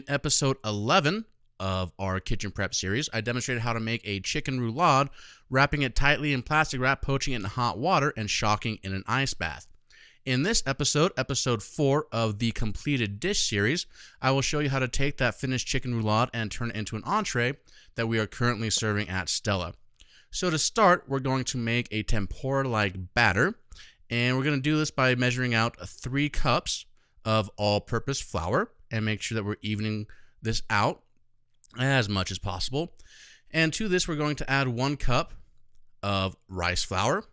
In episode 11 of our kitchen prep series, I demonstrated how to make a chicken roulade, wrapping it tightly in plastic wrap, poaching it in hot water, and shocking in an ice bath. In this episode, episode 4 of the completed dish series, I will show you how to take that finished chicken roulade and turn it into an entree that we are currently serving at Stella. So to start, we're going to make a tempura-like batter, and we're going to do this by measuring out 3 cups of all-purpose flour, and make sure that we're evening this out as much as possible. And to this, we're going to add 1 cup of rice flour,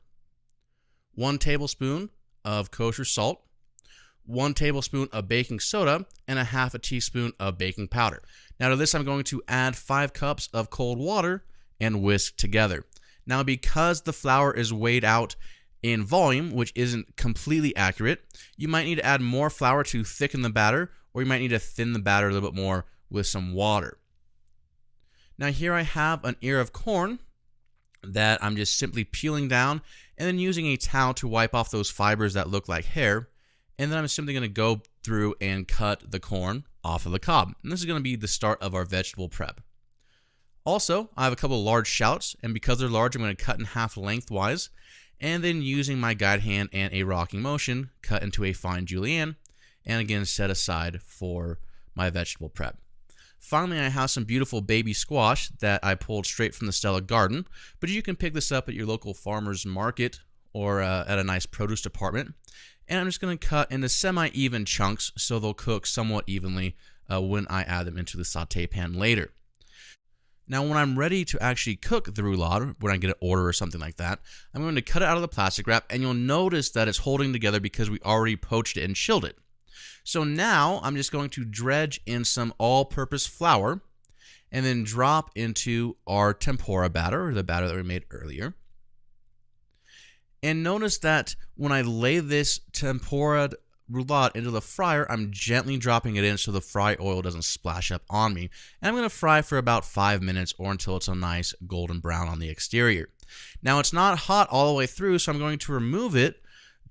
1 tablespoon of kosher salt, 1 tablespoon of baking soda, and a half a teaspoon of baking powder. Now to this, I'm going to add 5 cups of cold water and whisk together. Now because the flour is weighed out in volume, which isn't completely accurate, you might need to add more flour to thicken the batter, or you might need to thin the batter a little bit more with some water. Now here I have an ear of corn that I'm just simply peeling down and then using a towel to wipe off those fibers that look like hair, and then I'm simply going to go through and cut the corn off of the cob. And this is going to be the start of our vegetable prep. Also, I have a couple of large shallots, and because they're large, I'm going to cut in half lengthwise, and then using my guide hand and a rocking motion, cut into a fine julienne, and again set aside for my vegetable prep. Finally, I have some beautiful baby squash that I pulled straight from the Stella garden, but you can pick this up at your local farmer's market or at a nice produce department. And I'm just going to cut into semi-even chunks so they'll cook somewhat evenly when I add them into the saute pan later. Now when I'm ready to actually cook the roulade, when I get an order or something like that, I'm going to cut it out of the plastic wrap, and you'll notice that it's holding together because we already poached it and chilled it. So now I'm just going to dredge in some all-purpose flour and then drop into our tempura batter, or the batter that we made earlier. And notice that when I lay this tempura roulade into the fryer, I'm gently dropping it in so the fry oil doesn't splash up on me. And I'm going to fry for about 5 minutes or until it's a nice golden brown on the exterior. Now it's not hot all the way through, so I'm going to remove it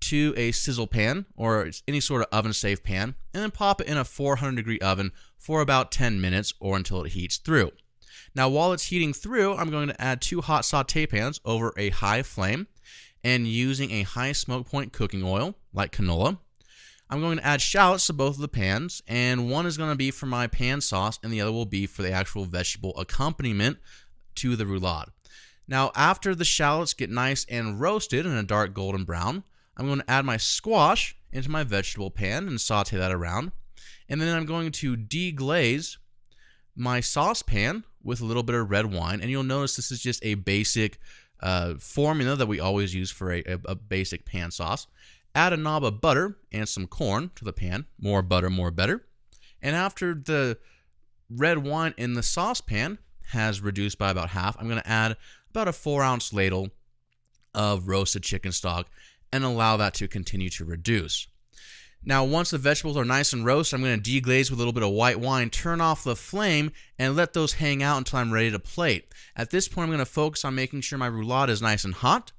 to a sizzle pan or any sort of oven safe pan, and then pop it in a 400-degree oven for about 10 minutes or until it heats through. Now while it's heating through, I'm going to add 2 hot saute pans over a high flame, and using a high smoke point cooking oil like canola, I'm going to add shallots to both of the pans, and one is going to be for my pan sauce and the other will be for the actual vegetable accompaniment to the roulade. Now after the shallots get nice and roasted in a dark golden brown, I'm going to add my squash into my vegetable pan and saute that around. And then I'm going to deglaze my saucepan with a little bit of red wine. And you'll notice this is just a basic formula that we always use for a basic pan sauce. Add a knob of butter and some corn to the pan. More butter, more better. And after the red wine in the saucepan has reduced by about half, I'm going to add about a 4-ounce ladle of roasted chicken stock and allow that to continue to reduce. Now once the vegetables are nice and roasted, I'm going to deglaze with a little bit of white wine, turn off the flame, and let those hang out until I'm ready to plate. At this point, I'm going to focus on making sure my roulade is nice and hot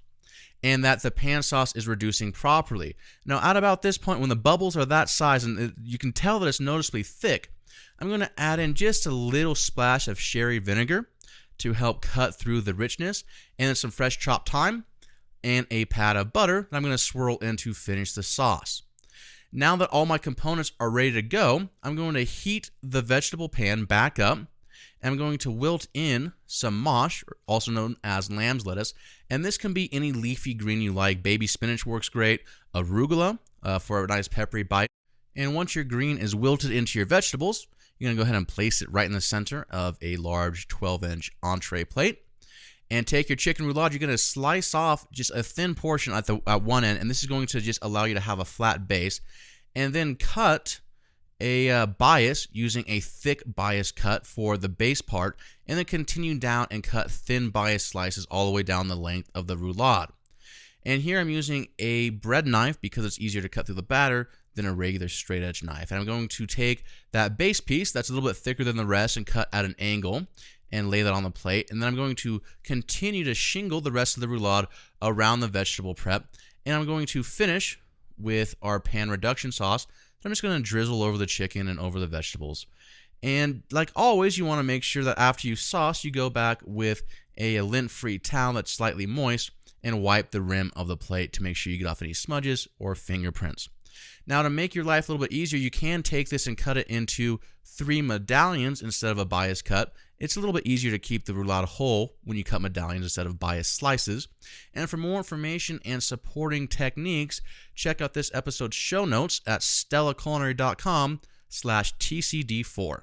and that the pan sauce is reducing properly. Now at about this point, when the bubbles are that size and you can tell that it's noticeably thick, I'm going to add in just a little splash of sherry vinegar to help cut through the richness, and then some fresh chopped thyme and a pat of butter that I'm going to swirl in to finish the sauce. Now that all my components are ready to go, I'm going to heat the vegetable pan back up, and I'm going to wilt in some mosh, also known as lamb's lettuce, and this can be any leafy green you like. Baby spinach works great, arugula for a nice peppery bite. And once your green is wilted into your vegetables, you're going to go ahead and place it right in the center of a large 12-inch entree plate. And take your chicken roulade, you're going to slice off just a thin portion at one end, and this is going to just allow you to have a flat base. And then cut a bias using a thick bias cut for the base part, and then continue down and cut thin bias slices all the way down the length of the roulade. And here I'm using a bread knife because it's easier to cut through the batter than a regular straight edge knife. And I'm going to take that base piece that's a little bit thicker than the rest and cut at an angle and lay that on the plate. And then I'm going to continue to shingle the rest of the roulade around the vegetable prep. And I'm going to finish with our pan reduction sauce. I'm just going to drizzle over the chicken and over the vegetables. And like always, you want to make sure that after you sauce, you go back with a lint-free towel that's slightly moist and wipe the rim of the plate to make sure you get off any smudges or fingerprints. Now, to make your life a little bit easier, you can take this and cut it into 3 medallions instead of a bias cut. It's a little bit easier to keep the roulade whole when you cut medallions instead of bias slices. And for more information and supporting techniques, check out this episode's show notes at stellaculinary.com/TCD4.